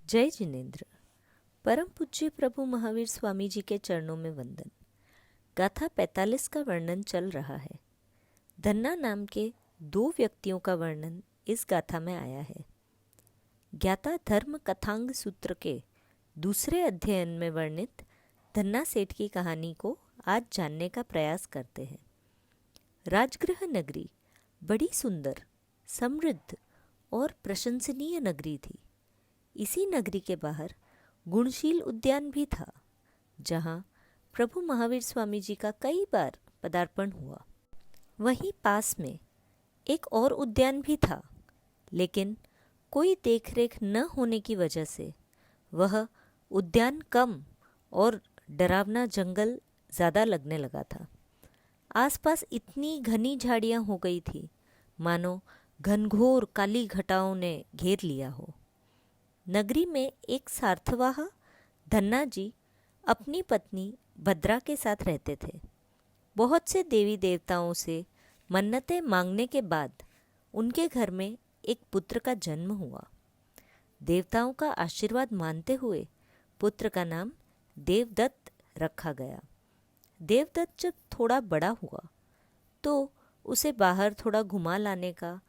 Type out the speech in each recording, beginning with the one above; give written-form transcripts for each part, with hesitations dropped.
जय जिनेन्द्र। परम पूज्य प्रभु महावीर स्वामी जी के चरणों में वंदन। गाथा 45 का वर्णन चल रहा है। धन्ना नाम के दो व्यक्तियों का वर्णन इस गाथा में आया है। ज्ञाता धर्म कथांग सूत्र के दूसरे अध्ययन में वर्णित धन्ना सेठ की कहानी को आज जानने का प्रयास करते हैं। राजगृह नगरी बड़ी सुंदर, समृद्ध और प्रशंसनीय नगरी थी। इसी नगरी के बाहर गुणशील उद्यान भी था, जहाँ प्रभु महावीर स्वामी जी का कई बार पदार्पण हुआ। वहीं पास में एक और उद्यान भी था, लेकिन कोई देखरेख न होने की वजह से वह उद्यान कम और डरावना जंगल ज़्यादा लगने लगा था। आसपास इतनी घनी झाड़ियाँ हो गई थी, मानो घनघोर काली घटाओं ने घेर लिया हो। नगरी में एक सार्थवाह धन्ना जी अपनी पत्नी भद्रा के साथ रहते थे। बहुत से देवी देवताओं से मन्नतें मांगने के बाद उनके घर में एक पुत्र का जन्म हुआ। देवताओं का आशीर्वाद मानते हुए पुत्र का नाम देवदत्त रखा गया। देवदत्त जब थोड़ा बड़ा हुआ तो उसे बाहर थोड़ा घुमा लाने का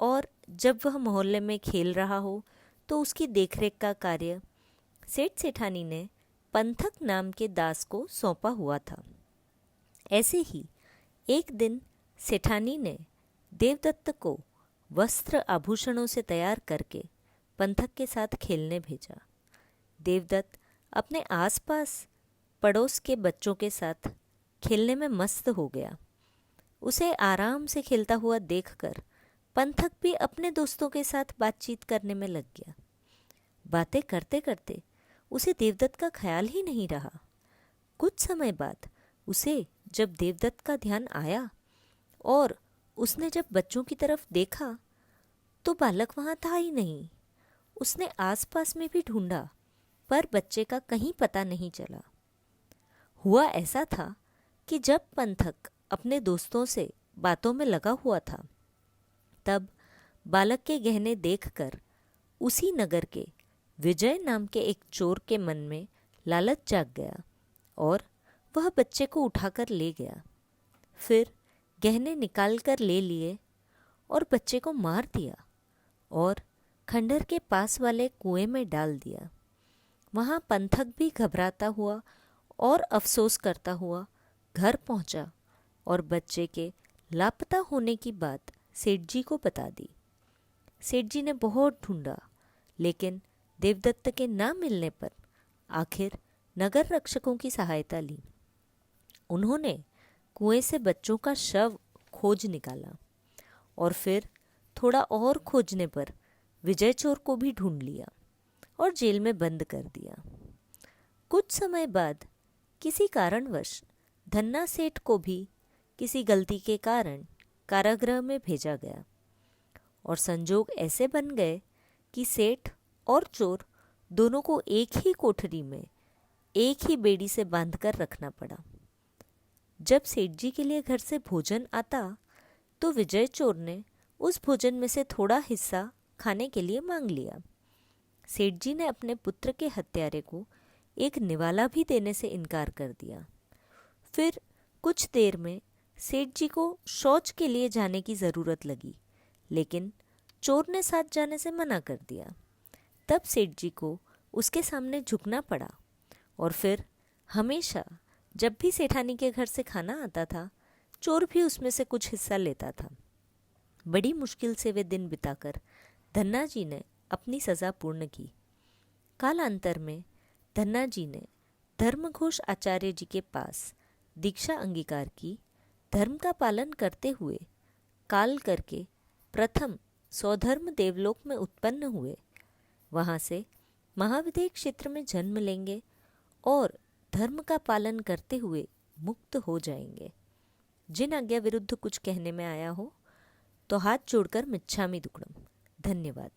और जब वह मोहल्ले में खेल रहा हो तो उसकी देखरेख का कार्य सेठ सेठानी ने पंथक नाम के दास को सौंपा हुआ था। ऐसे ही एक दिन सेठानी ने देवदत्त को वस्त्र आभूषणों से तैयार करके पंथक के साथ खेलने भेजा। देवदत्त अपने आसपास पड़ोस के बच्चों के साथ खेलने में मस्त हो गया। उसे आराम से खेलता हुआ देखकर पंथक भी अपने दोस्तों के साथ बातचीत करने में लग गया। बातें करते करते उसे देवदत्त का ख्याल ही नहीं रहा। कुछ समय बाद उसे जब देवदत्त का ध्यान आया और उसने जब बच्चों की तरफ देखा तो बालक वहाँ था ही नहीं। उसने आसपास में भी ढूंढा, पर बच्चे का कहीं पता नहीं चला। हुआ ऐसा था कि जब पंथक अपने दोस्तों से बातों में लगा हुआ था, तब बालक के गहने देखकर उसी नगर के विजय नाम के एक चोर के मन में लालच जाग गया और वह बच्चे को उठाकर ले गया। फिर गहने निकाल कर ले लिए और बच्चे को मार दिया और खंडहर के पास वाले कुएं में डाल दिया। वहाँ पंथक भी घबराता हुआ और अफसोस करता हुआ घर पहुँचा और बच्चे के लापता होने की बात सेठ जी को बता दी। सेठ जी ने बहुत ढूंढा, लेकिन देवदत्त के ना मिलने पर आखिर नगर रक्षकों की सहायता ली। उन्होंने कुएं से बच्चों का शव खोज निकाला और फिर थोड़ा और खोजने पर विजय चोर को भी ढूंढ लिया और जेल में बंद कर दिया। कुछ समय बाद किसी कारणवश धन्ना सेठ को भी किसी गलती के कारण कारागृह में भेजा गया और संजोग ऐसे बन गए कि सेठ और चोर दोनों को एक ही कोठरी में एक ही बेड़ी से बांधकर रखना पड़ा। जब सेठ जी के लिए घर से भोजन आता तो विजय चोर ने उस भोजन में से थोड़ा हिस्सा खाने के लिए मांग लिया। सेठ जी ने अपने पुत्र के हत्यारे को एक निवाला भी देने से इनकार कर दिया। फिर कुछ देर में सेठ जी को शौच के लिए जाने की ज़रूरत लगी, लेकिन चोर ने साथ जाने से मना कर दिया। तब सेठ जी को उसके सामने झुकना पड़ा और फिर हमेशा जब भी सेठानी के घर से खाना आता था, चोर भी उसमें से कुछ हिस्सा लेता था। बड़ी मुश्किल से वे दिन बिताकर धन्ना जी ने अपनी सज़ा पूर्ण की। कालांतर में धन्ना जी ने धर्मघोष आचार्य जी के पास दीक्षा अंगीकार की। धर्म का पालन करते हुए काल करके प्रथम स्वधर्म देवलोक में उत्पन्न हुए। वहाँ से महाविदेह क्षेत्र में जन्म लेंगे और धर्म का पालन करते हुए मुक्त हो जाएंगे। जिन आज्ञा विरुद्ध कुछ कहने में आया हो तो हाथ जोड़कर मिच्छामि दुक्कडम। धन्यवाद।